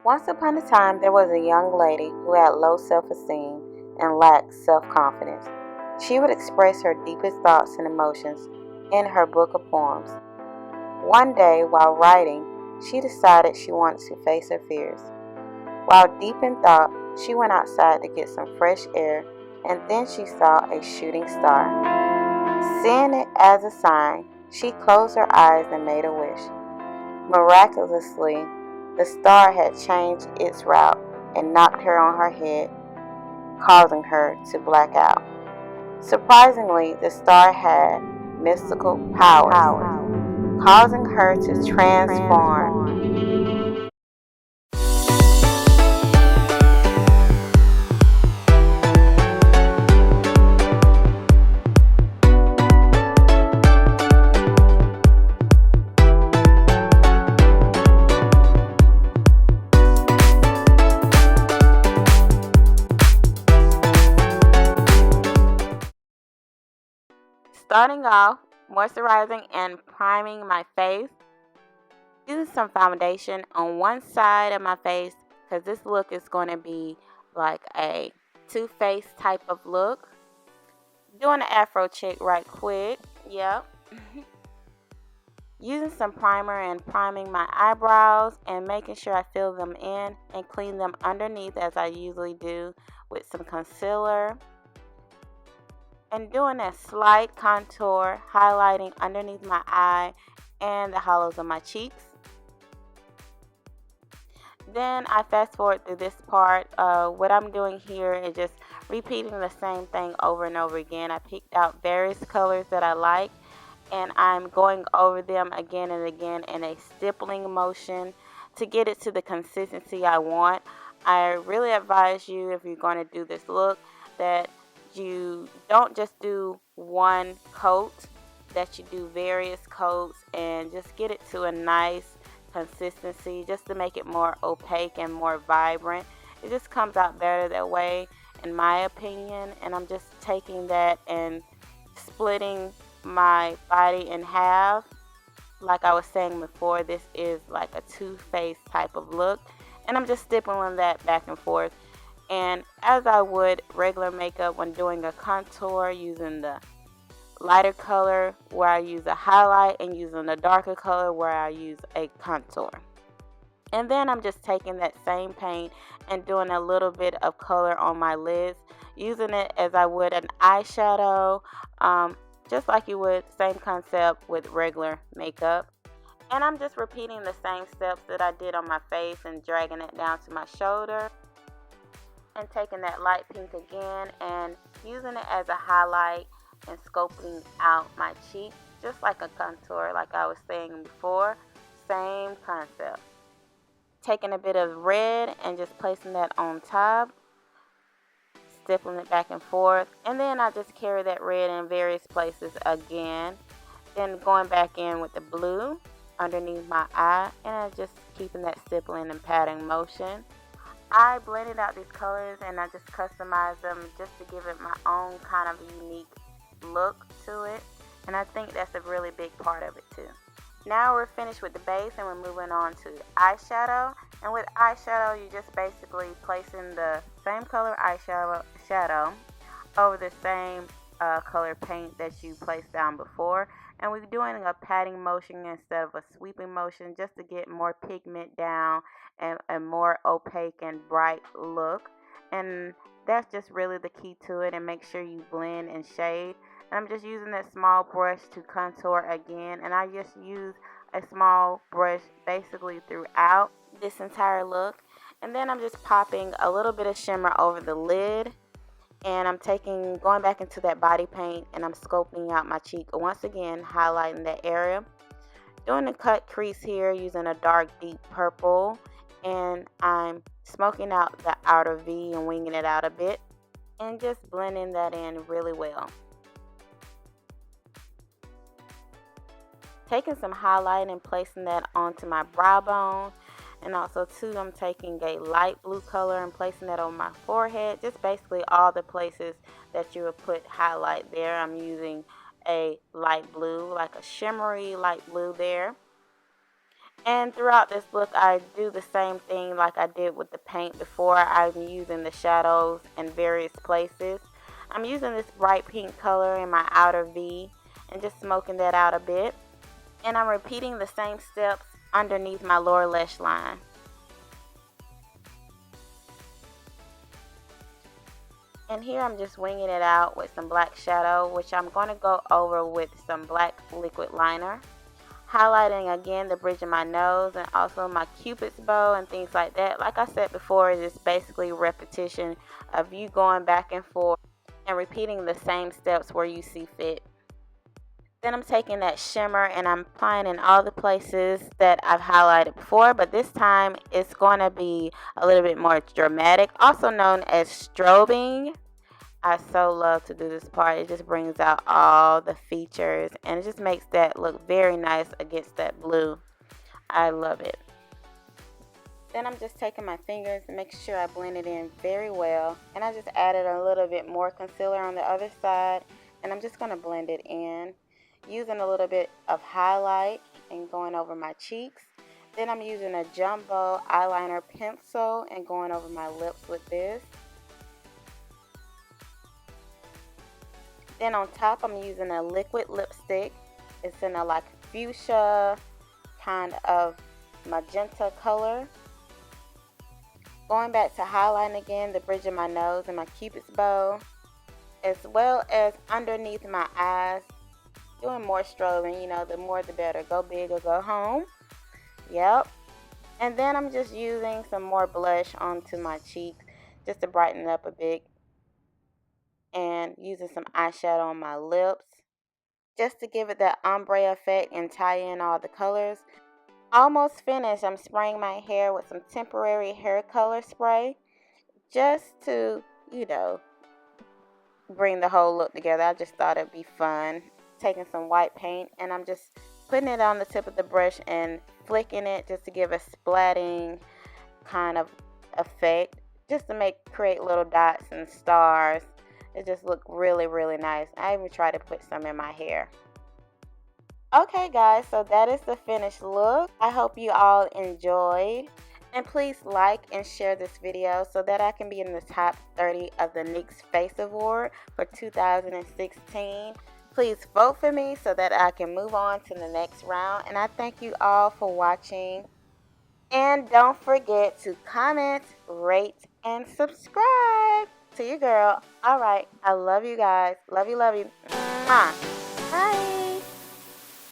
Once upon a time, there was a young lady who had low self-esteem and lacked self-confidence. She would express her deepest thoughts and emotions in her book of poems. One day, while writing, she decided she wanted to face her fears. While deep in thought, she went outside to get some fresh air, and then she saw a shooting star. Seeing it as a sign, she closed her eyes and made a wish. Miraculously, the star had changed its route and knocked her on her head, causing her to black out. Surprisingly, the star had mystical powers, causing her to transform. Starting off, moisturizing and priming my face. Using some foundation on one side of my face because this look is going to be like a two-faced type of look. Doing an afro check right quick. Yep. Using some primer and priming my eyebrows and making sure I fill them in and clean them underneath as I usually do with some concealer. And doing a slight contour, highlighting underneath my eye and the hollows of my cheeks. Then I fast forward through this part. What I'm doing here is just repeating the same thing over and over again. I picked out various colors that I like, and I'm going over them again and again in a stippling motion to get it to the consistency I want. I really advise you, if you're going to do this look, that you don't just do one coat, that you do various coats and just get it to a nice consistency just to make it more opaque and more vibrant. It just comes out better that way, in my opinion. And I'm just taking that and splitting my body in half. Like I was saying before, this is like a two-faced type of look, and I'm just stippling that back and forth. And as I would regular makeup when doing a contour, using the lighter color where I use a highlight and using the darker color where I use a contour. And then I'm just taking that same paint and doing a little bit of color on my lids, using it as I would an eyeshadow, just like you would, same concept with regular makeup. And I'm just repeating the same steps that I did on my face and dragging it down to my shoulder. And taking that light pink again and using it as a highlight and scoping out my cheek, just like a contour, like I was saying before. Same concept. Taking a bit of red and just placing that on top, stippling it back and forth, and then I just carry that red in various places again. Then going back in with the blue underneath my eye, and I'm just keeping that stippling and patting motion. I blended out these colors and I just customized them just to give it my own kind of unique look to it, and I think that's a really big part of it too. Now we're finished with the base and we're moving on to eyeshadow. And with eyeshadow, you're just basically placing the same color eyeshadow over the same color paint that you placed down before, and we're doing a patting motion instead of a sweeping motion just to get more pigment down and a more opaque and bright look. And that's just really the key to it, and make sure you blend and shade. And I'm just using that small brush to contour again, and I just use a small brush basically throughout this entire look. And then I'm just popping a little bit of shimmer over the lid, and I'm going back into that body paint, and I'm scoping out my cheek once again, highlighting that area. Doing a cut crease here using a dark deep purple, and I'm smoking out the outer V and winging it out a bit, and just blending that in really well. Taking some highlight and placing that onto my brow bone. And also too, I'm taking a light blue color and placing that on my forehead. Just basically all the places that you would put highlight there. I'm using a light blue, like a shimmery light blue there. And throughout this look, I do the same thing like I did with the paint before. I'm using the shadows in various places. I'm using this bright pink color in my outer V and just smoking that out a bit. And I'm repeating the same steps underneath my lower lash line. And here I'm just winging it out with some black shadow, which I'm going to go over with some black liquid liner. Highlighting again the bridge of my nose and also my cupid's bow and things like that. Like I said before, it is basically repetition of you going back and forth and repeating the same steps where you see fit. Then I'm taking that shimmer and I'm applying in all the places that I've highlighted before, but this time it's going to be a little bit more dramatic, also known as strobing. I so love to do this part. It just brings out all the features and it just makes that look very nice against that blue. I love it. Then I'm just taking my fingers and making sure I blend it in very well. And I just added a little bit more concealer on the other side. And I'm just going to blend it in. Using a little bit of highlight and going over my cheeks. Then I'm using a jumbo eyeliner pencil and going over my lips with this. Then on top I'm using a liquid lipstick. It's in a like fuchsia kind of magenta color. Going back to highlighting again the bridge of my nose and my cupid's bow, as well as underneath my eyes. Doing more strobing, you know, the more the better. Go big or go home. Yep. And then I'm just using some more blush onto my cheeks just to brighten it up a bit. And using some eyeshadow on my lips just to give it that ombre effect and tie in all the colors. Almost finished. I'm spraying my hair with some temporary hair color spray just to, you know, bring the whole look together. I just thought it'd be fun. Taking some white paint and I'm just putting it on the tip of the brush and flicking it just to give a splatting kind of effect, just to create little dots and stars. It just looked really, really nice. I even tried to put some in my hair. Okay guys, so that is the finished look. I hope you all enjoyed. And please like and share this video so that I can be in the top 30 of the NYX Face Award for 2016. Please vote for me so that I can move on to the next round. And I thank you all for watching. And don't forget to comment, rate, and subscribe to your girl. All right. I love you guys. Love you, love you. Mwah.